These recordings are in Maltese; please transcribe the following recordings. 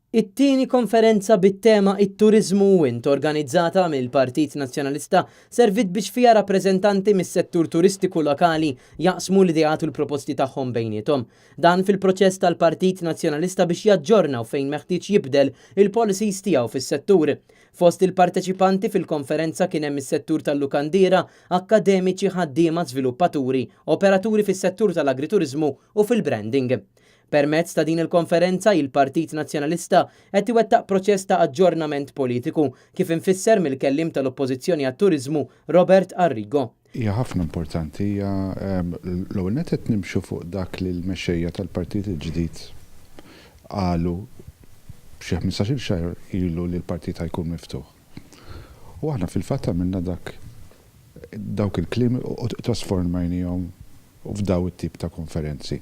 It-tieni konferenza bit-tema it-Turiżmu Wint organizzata mill-Partit Nazzjonalista servit biex fiha rappreżentanti mis-settur turistiku lokali jaqsmu l-ideat u l-proposti tagħhom bejniethom. Dan fil-proċess tal-Partit Nazzjonalista biex jaġġornaw fejn meħtieġ jibdel il-policies tiegħu fis-settur. Fost il-parteċipanti fil-konferenza kien hemm is-settur tal-lukandira, akkademiċi, ħaddiema, żviluppaturi, operaturi fis-settur tal-agriturizmu u fil-branding. Permezz ta' din il-konferenza il-Partit Nazzjonalista qed iwettaq proċess ta' aġġornament politiku kif infisser mill-kellim tal-Oppożizzjoni għat-Turiżmu Robert Arrigo. Hija ħafna importanti, hija l-ewwel net qed nimxu fuq dak li l-mexxejja tal-Partit il-ġdid qalu b'xi 15-il xahar ilu li l-partit ħajkun miftuħ. U aħna fil-fatt għamilna dawk il-kliem u trasformajnihom f'daw it-tip ta' konferenzi.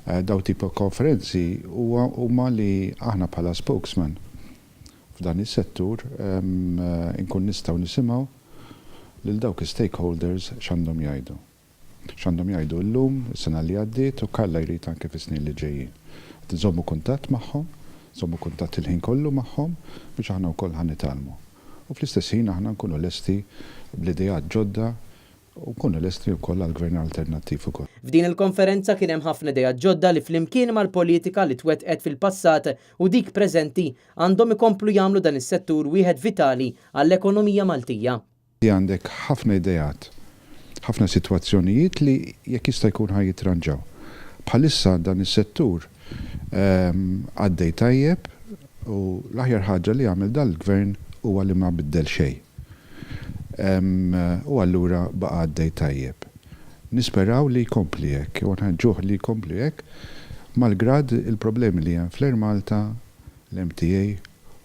Daw tip ta' konferenzi huma li aħna bħala spokesman f'dan is-settur inkun nistgħu nisimgħu lil dawk stakeholders x'għandhom jgħidu. X'għandhom jgħidu llum, is-sena li għaddiet u Kalla jrid anke fis-snin li ġejjin. Nżommu kuntatt magħhom, nżommu kuntatt il-ħin kollu magħhom biex aħna wkoll ħanitalmu. U fl-istess ħin aħna nkunu lesti bl-idejat ġodda u nkunu lesti wkoll għall-gvern alternattiv ukoll. F'din il-konferenza kien hemm ħafna idejat ġodda li flimkien mal-politika li twettqet fil-passat u dik preżenti għandhom ikomplu jagħmlu dan is-settur wieħed vitali għall-ekonomija Maltija. Għandek ħafna idejat, ħafna sitwazzjonijiet li jekk jista' jkun ħajjitranġaw. Bħalissa dan is-settur għaddej tajjeb u l-aħjar ħaġa li għamel dal-gvern huwa li ma biddel xejn. U allura baqa' għaddej tajjeb. Nisperaw li jkompli hekk, u nħeġġuh li jkompli hekk malgrad il-problemi li hemm fl-Air Malta, l-MTA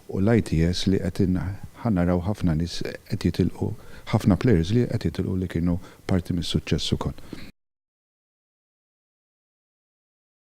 u l-ITS li qed ħannaraw ħafna nies qed jitilqu, ħafna players li qed jitilqu li kienu parti mis-suċċess ukoll.